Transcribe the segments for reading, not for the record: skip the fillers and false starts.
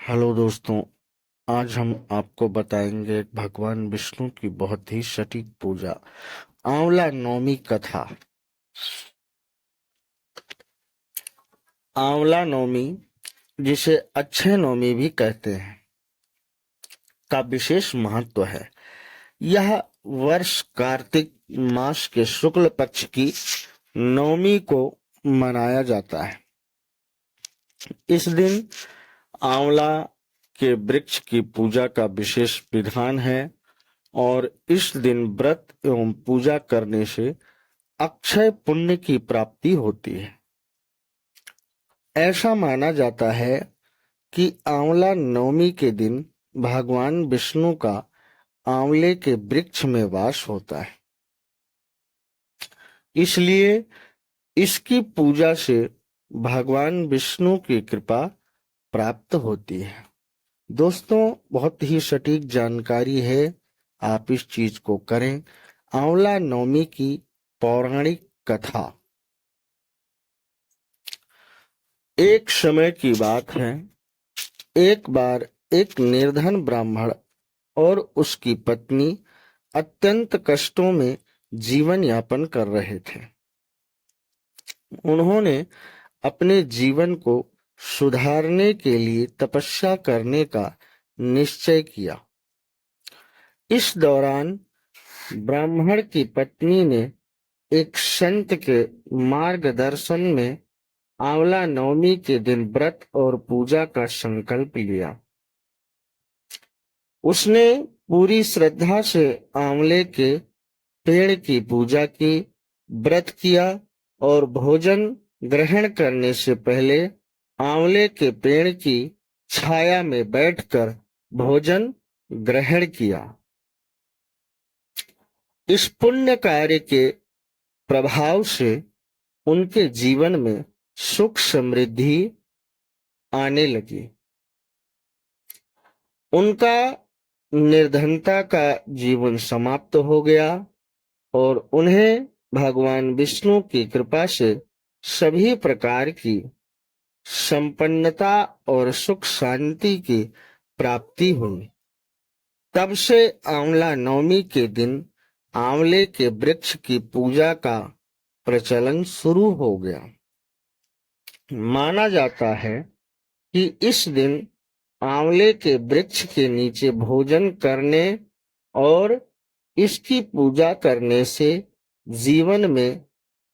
Hello दोस्तों। आज हम आपको बताएंगे भगवान विष्णु की बहुत ही सटीक पूजा, आंवला नवमी कथा। आंवला नवमी, जिसे अक्षय नवमी भी कहते हैं, का विशेष महत्व है। यह वर्ष कार्तिक मास के शुक्ल पक्ष की नवमी को मनाया जाता है। इस दिन आंवला के वृक्ष की पूजा का विशेष विधान है और इस दिन व्रत एवं पूजा करने से अक्षय पुण्य की प्राप्ति होती है। ऐसा माना जाता है कि आंवला नवमी के दिन भगवान विष्णु का आंवले के वृक्ष में वास होता है, इसलिए इसकी पूजा से भगवान विष्णु की कृपा प्राप्त होती है। दोस्तों, बहुत ही सटीक जानकारी है, आप इस चीज को करें। आंवला नवमी की पौराणिक कथा। एक समय की बात है, एक बार एक निर्धन ब्राह्मण और उसकी पत्नी अत्यंत कष्टों में जीवन यापन कर रहे थे। उन्होंने अपने जीवन को सुधारने के लिए तपस्या करने का निश्चय किया। इस दौरान ब्राह्मण की पत्नी ने एक संत के मार्गदर्शन में आंवला नवमी के दिन व्रत और पूजा का संकल्प लिया। उसने पूरी श्रद्धा से आंवले के पेड़ की पूजा की, व्रत किया और भोजन ग्रहण करने से पहले आंवले के पेड़ की छाया में बैठकर भोजन ग्रहण किया। इस पुण्य कार्य के प्रभाव से उनके जीवन में सुख समृद्धि आने लगी। उनका निर्धनता का जीवन समाप्त हो गया और उन्हें भगवान विष्णु की कृपा से सभी प्रकार की संपन्नता और सुख शांति की प्राप्ति हुई। तब से आंवला नवमी के दिन आंवले के वृक्ष की पूजा का प्रचलन शुरू हो गया। माना जाता है कि इस दिन आंवले के वृक्ष के नीचे भोजन करने और इसकी पूजा करने से जीवन में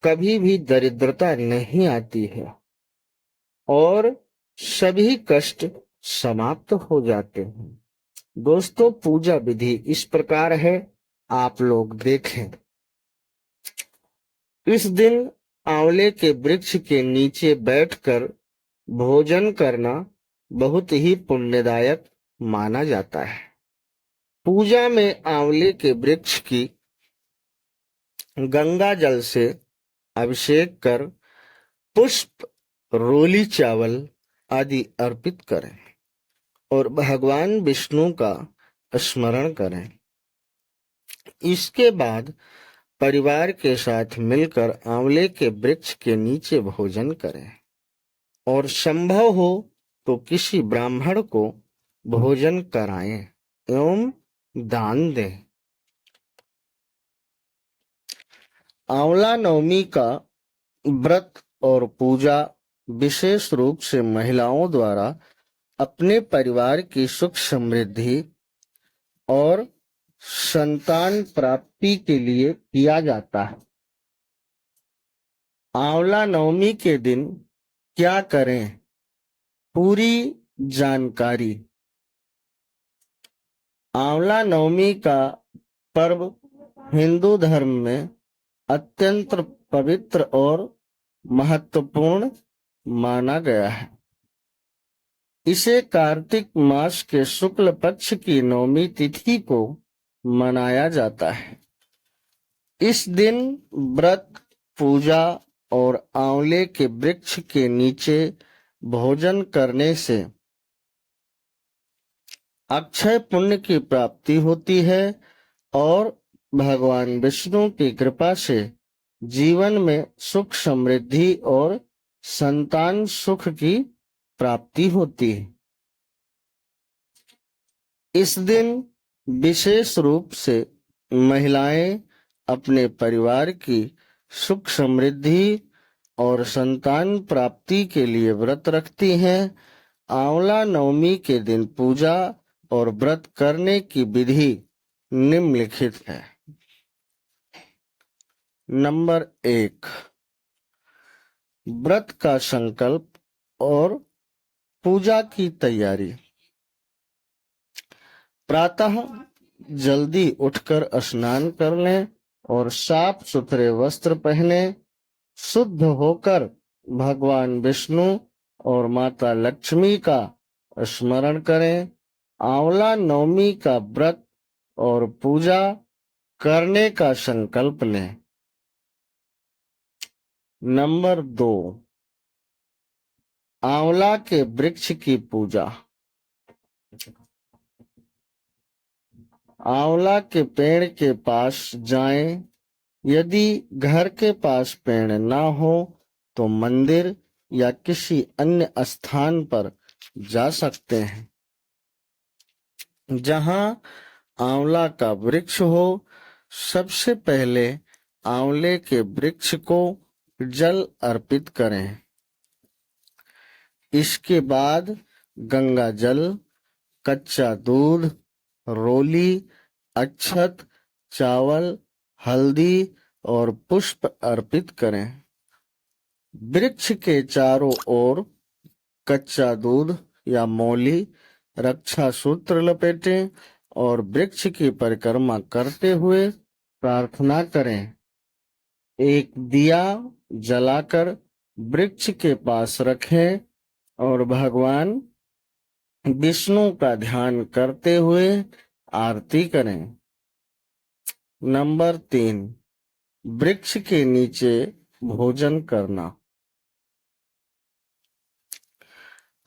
कभी भी दरिद्रता नहीं आती है और सभी कष्ट समाप्त हो जाते हैं। दोस्तों, पूजा विधि इस प्रकार है, आप लोग देखें। इस दिन आंवले के वृक्ष के नीचे बैठकर भोजन करना बहुत ही पुण्यदायक माना जाता है। पूजा में आंवले के वृक्ष की गंगा जल से अभिषेक कर पुष्प, रोली चावल आदि अर्पित करें और भगवान विष्णु का स्मरण करें। इसके बाद परिवार के साथ मिलकर आंवले के वृक्ष के नीचे भोजन करें और संभव हो तो किसी ब्राह्मण को भोजन कराएं एवं दान दें। आंवला नवमी का व्रत और पूजा विशेष रूप से महिलाओं द्वारा अपने परिवार की सुख समृद्धि और संतान प्राप्ति के लिए किया जाता है। आंवला नवमी के दिन क्या करें, पूरी जानकारी। आंवला नवमी का पर्व हिंदू धर्म में अत्यंत पवित्र और महत्वपूर्ण माना गया है। इसे कार्तिक मास के शुक्ल पक्ष की नवमी तिथि को मनाया जाता है। इस दिन व्रत, पूजा और आंवले के वृक्ष के नीचे भोजन करने से अक्षय पुण्य की प्राप्ति होती है और भगवान विष्णु की कृपा से जीवन में सुख समृद्धि और संतान सुख की प्राप्ति होती है। इस दिन विशेष रूप से महिलाएं अपने परिवार की सुख समृद्धि और संतान प्राप्ति के लिए व्रत रखती हैं। आंवला नवमी के दिन पूजा और व्रत करने की विधि निम्नलिखित है। नंबर 1, व्रत का संकल्प और पूजा की तैयारी। प्रातः जल्दी उठकर स्नान कर लें और साफ सुथरे वस्त्र पहने। शुद्ध होकर भगवान विष्णु और माता लक्ष्मी का स्मरण करें। आंवला नवमी का व्रत और पूजा करने का संकल्प लें। नंबर 2, आंवला के वृक्ष की पूजा। आंवला के पेड़ के पास जाएं। यदि घर के पास पेड़ ना हो तो मंदिर या किसी अन्य स्थान पर जा सकते हैं जहां आंवला का वृक्ष हो। सबसे पहले आंवले के वृक्ष को जल अर्पित करें। इसके बाद गंगा जल, कच्चा दूध, रोली, अक्षत, चावल, हल्दी और पुष्प अर्पित करें। वृक्ष के चारों ओर कच्चा दूध या मौली, रक्षा सूत्र लपेटें और वृक्ष की परिक्रमा करते हुए प्रार्थना करें। एक दिया जलाकर वृक्ष के पास रखें और भगवान विष्णु का ध्यान करते हुए आरती करें। नंबर 3, वृक्ष के नीचे भोजन करना।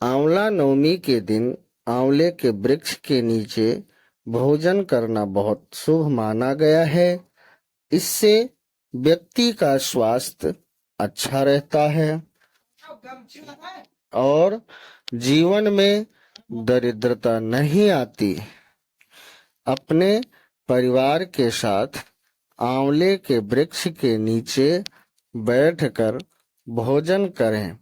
आंवला नवमी के दिन आंवले के वृक्ष के नीचे भोजन करना बहुत शुभ माना गया है। इससे व्यक्ति का स्वास्थ्य अच्छा रहता है और जीवन में दरिद्रता नहीं आती। अपने परिवार के साथ आंवले के वृक्ष के नीचे बैठकर भोजन करें।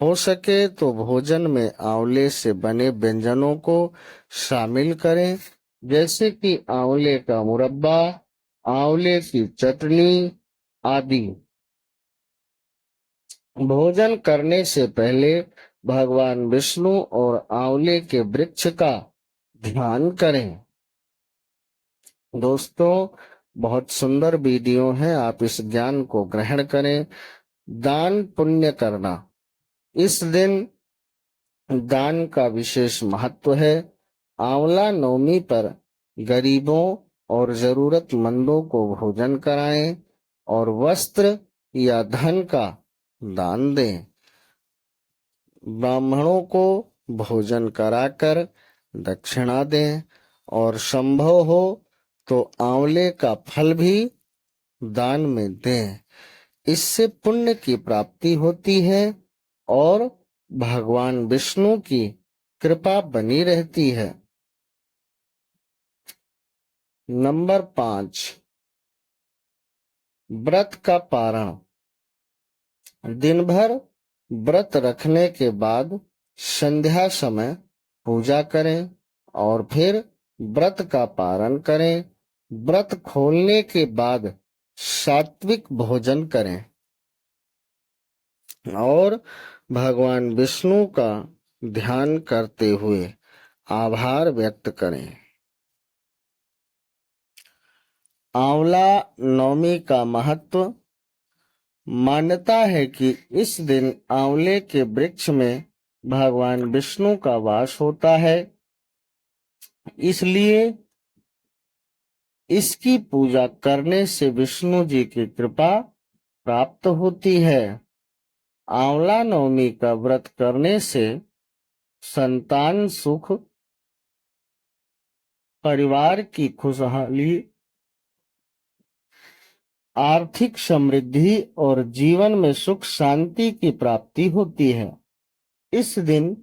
हो सके तो भोजन में आंवले से बने व्यंजनों को शामिल करें, जैसे कि आंवले का मुरब्बा, आंवले की चटनी आदि। भोजन करने से पहले भगवान विष्णु और आंवले के वृक्ष का ध्यान करें। दोस्तों, बहुत सुंदर वीडियो है, आप इस ज्ञान को ग्रहण करें। दान पुण्य करना। इस दिन दान का विशेष महत्व है। आंवला नवमी पर गरीबों और जरूरतमंदों को भोजन कराएं और वस्त्र या धन का दान दें। ब्राह्मणों को भोजन कराकर दक्षिणा दें और संभव हो तो आंवले का फल भी दान में दें। इससे पुण्य की प्राप्ति होती है और भगवान विष्णु की कृपा बनी रहती है। नंबर 5, व्रत का पारण। दिन भर व्रत रखने के बाद संध्या समय पूजा करें और फिर व्रत का पारण करें। व्रत खोलने के बाद सात्विक भोजन करें और भगवान विष्णु का ध्यान करते हुए आभार व्यक्त करें। आंवला नवमी का महत्व। मान्यता है कि इस दिन आंवले के वृक्ष में भगवान विष्णु का वास होता है, इसलिए इसकी पूजा करने से विष्णु जी की कृपा प्राप्त होती है। आंवला नवमी का व्रत करने से संतान सुख, परिवार की खुशहाली, आर्थिक समृद्धि और जीवन में सुख शांति की प्राप्ति होती है। इस दिन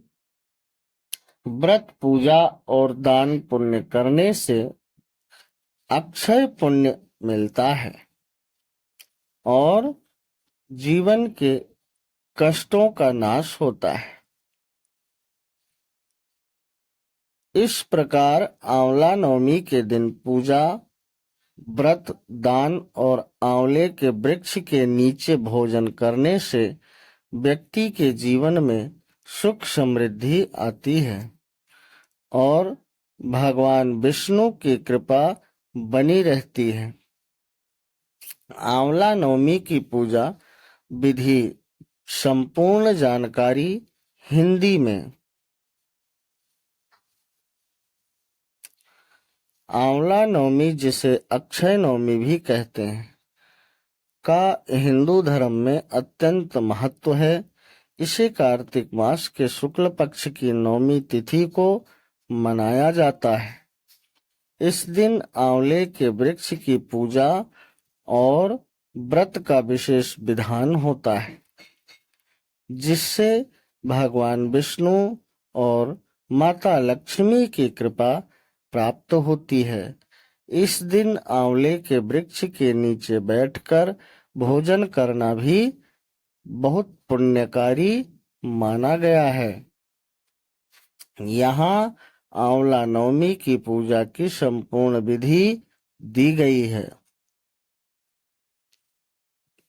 व्रत पूजा और दान पुण्य करने से अक्षय पुण्य मिलता है और जीवन के कष्टों का नाश होता है। इस प्रकार आंवला नवमी के दिन पूजा, व्रत, दान और आंवले के वृक्ष के नीचे भोजन करने से व्यक्ति के जीवन में सुख समृद्धि आती है और भगवान विष्णु की कृपा बनी रहती है। आंवला नवमी की पूजा विधि संपूर्ण जानकारी हिंदी में। आंवला नवमी, जिसे अक्षय नवमी भी कहते हैं, का हिंदू धर्म में अत्यंत महत्व है। इसे कार्तिक मास के शुक्ल पक्ष की नवमी तिथि को मनाया जाता है। इस दिन आंवले के वृक्ष की पूजा और व्रत का विशेष विधान होता है, जिससे भगवान विष्णु और माता लक्ष्मी की कृपा प्राप्त होती है। इस दिन आंवले के वृक्ष के नीचे बैठकर भोजन करना भी बहुत पुण्यकारी माना गया है। यहाँ आंवला नवमी की पूजा की संपूर्ण विधि दी गई है।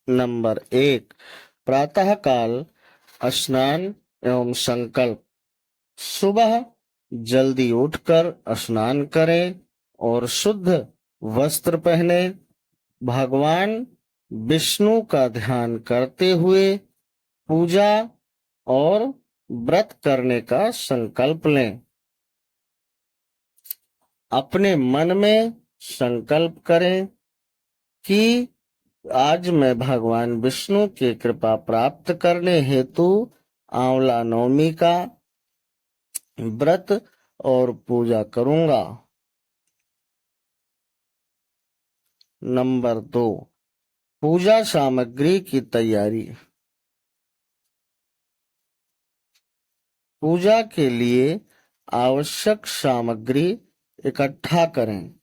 नंबर 1, प्रातः काल स्नान एवं संकल्प। सुबह जल्दी उठकर स्नान करें और शुद्ध वस्त्र पहने। भगवान विष्णु का ध्यान करते हुए पूजा और व्रत करने का संकल्प लें। अपने मन में संकल्प करें कि आज मैं भगवान विष्णु की कृपा प्राप्त करने हेतु आंवला नवमी का व्रत और पूजा करूंगा। नंबर 2, पूजा सामग्री की तैयारी। पूजा के लिए आवश्यक सामग्री इकट्ठा करें,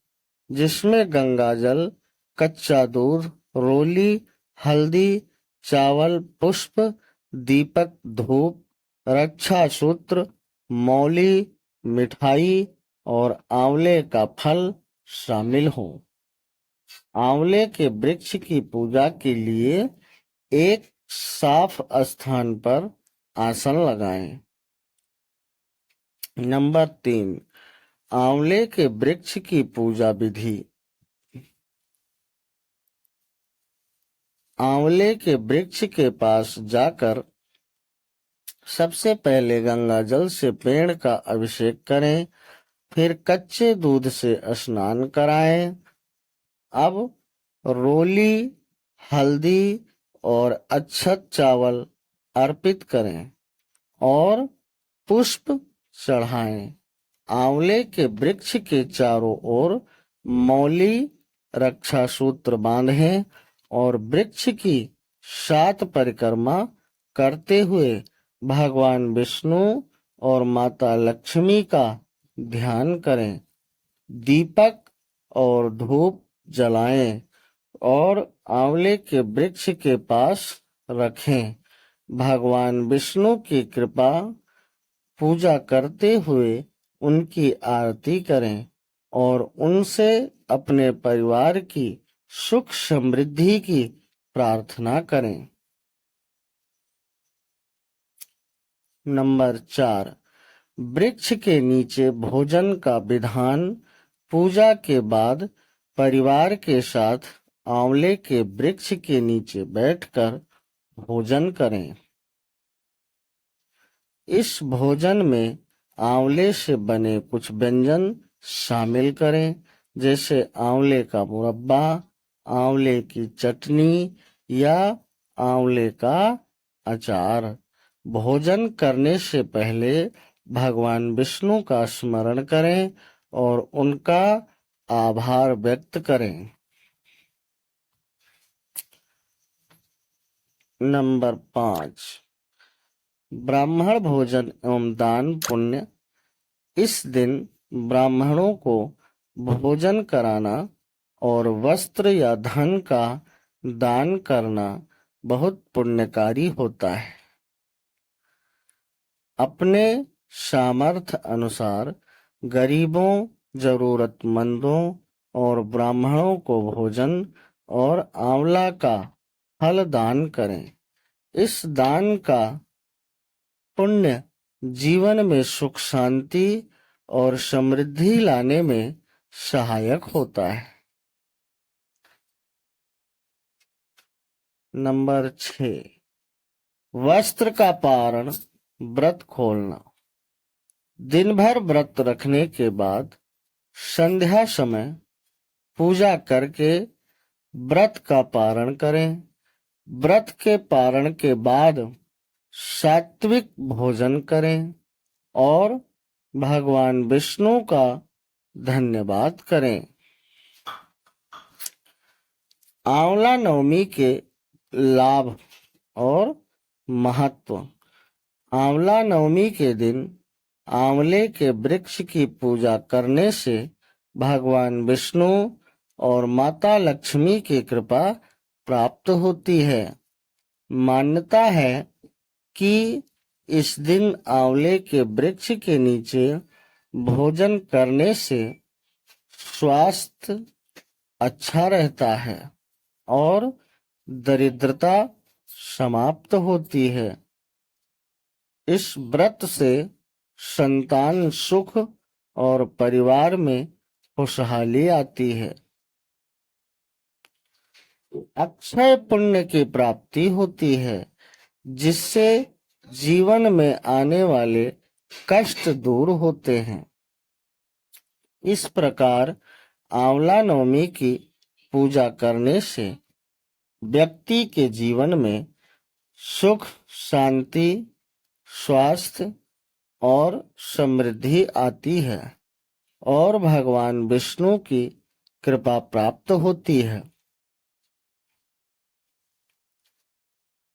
जिसमें गंगा जल, कच्चा दूध, रोली, हल्दी, चावल, पुष्प, दीपक, धूप, रक्षा सूत्र, मौली, मिठाई और आंवले का फल शामिल हो। आंवले के वृक्ष की पूजा के लिए एक साफ स्थान पर आसन लगाएं। नंबर 3, आंवले के वृक्ष की पूजा विधि। आंवले के वृक्ष के पास जाकर सबसे पहले गंगा जल से पेड़ का अभिषेक करें, फिर कच्चे दूध से स्नान कराएं। अब रोली, हल्दी और अक्षत चावल अर्पित करें और पुष्प चढ़ाएं। आंवले के वृक्ष के चारों ओर मौली रक्षा सूत्र बांधें और वृक्ष की 7 परिक्रमा करते हुए भगवान विष्णु और माता लक्ष्मी का ध्यान करें। दीपक और धूप जलाएं और आंवले के वृक्ष के पास रखें। भगवान विष्णु की कृपा पूजा करते हुए उनकी आरती करें और उनसे अपने परिवार की सुख समृद्धि की प्रार्थना करें। नंबर 4, वृक्ष के नीचे भोजन का विधान। पूजा के बाद परिवार के साथ आंवले के वृक्ष के नीचे बैठकर भोजन करें। इस भोजन में आंवले से बने कुछ व्यंजन शामिल करें, जैसे आंवले का मुरब्बा, आंवले की चटनी या आंवले का अचार। भोजन करने से पहले भगवान विष्णु का स्मरण करें और उनका आभार व्यक्त करें। नंबर 5, ब्राह्मण भोजन एवं दान पुण्य। इस दिन ब्राह्मणों को भोजन कराना और वस्त्र या धन का दान करना बहुत पुण्यकारी होता है। अपने सामर्थ्य अनुसार गरीबों, जरूरतमंदों और ब्राह्मणों को भोजन और आंवला का फल दान करें। इस दान का पुण्य जीवन में सुख, शांति और समृद्धि लाने में सहायक होता है। नंबर 6, वस्त्र का पारण, व्रत खोलना। दिन भर व्रत रखने के बाद संध्या समय पूजा करके व्रत का पारण करें। व्रत के पारण के बाद सात्विक भोजन करें और भगवान विष्णु का धन्यवाद करें। आंवला नवमी के लाभ और महत्व। आंवला नवमी के दिन आंवले के वृक्ष की पूजा करने से भगवान विष्णु और माता लक्ष्मी की कृपा प्राप्त होती है। मान्यता है कि इस दिन आंवले के वृक्ष के नीचे भोजन करने से स्वास्थ्य अच्छा रहता है और दरिद्रता समाप्त होती है। इस व्रत से संतान सुख और परिवार में खुशहाली आती है। अक्षय पुण्य की प्राप्ति होती है, जिससे जीवन में आने वाले कष्ट दूर होते हैं। इस प्रकार आंवला नवमी की पूजा करने से व्यक्ति के जीवन में सुख, शांति, स्वास्थ्य और समृद्धि आती है और भगवान विष्णु की कृपा प्राप्त होती है।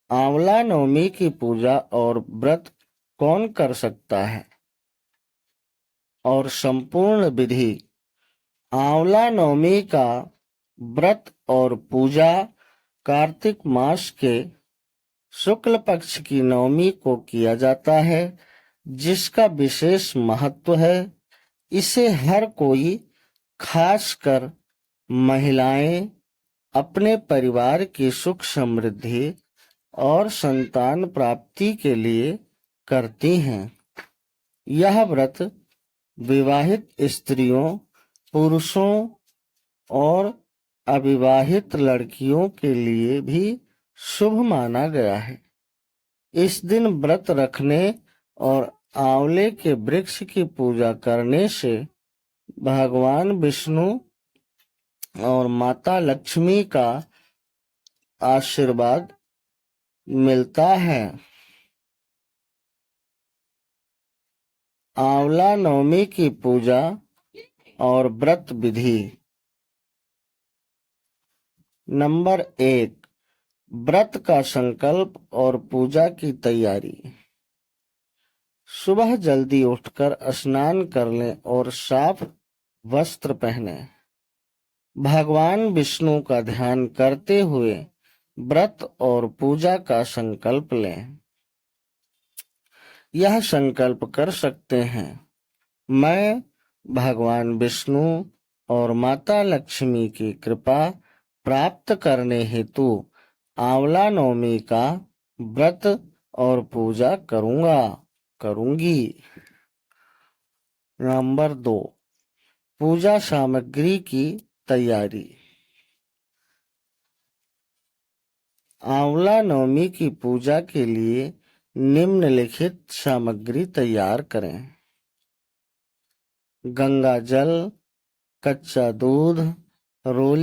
आंवला नवमी की पूजा और व्रत कौन कर सकता है और संपूर्ण विधि। आंवला नवमी का व्रत और पूजा कार्तिक मास के शुक्ल पक्ष की नवमी को किया जाता है, जिसका विशेष महत्व है। इसे हर कोई, खासकर महिलाएं, अपने परिवार की सुख, समृद्धि और संतान प्राप्ति के लिए करती हैं। यह व्रत विवाहित स्त्रियों, पुरुषों और अविवाहित लड़कियों के लिए भी शुभ माना गया है। इस दिन व्रत रखने और आंवले के वृक्ष की पूजा करने से भगवान विष्णु और माता लक्ष्मी का आशीर्वाद मिलता है। आंवला नवमी की पूजा और व्रत विधि। नंबर 1, व्रत का संकल्प और पूजा की तैयारी। सुबह जल्दी उठकर स्नान कर लें और साफ वस्त्र पहने। भगवान विष्णु का ध्यान करते हुए व्रत और पूजा का संकल्प लें। यह संकल्प कर सकते हैं, मैं भगवान विष्णु और माता लक्ष्मी की कृपा प्राप्त करने हेतु आंवला नवमी का व्रत और पूजा करूंगी। नंबर 2, पूजा सामग्री की तैयारी। आंवला नवमी की पूजा के लिए निम्नलिखित सामग्री तैयार करें। गंगा जल, कच्चा दूध, रोली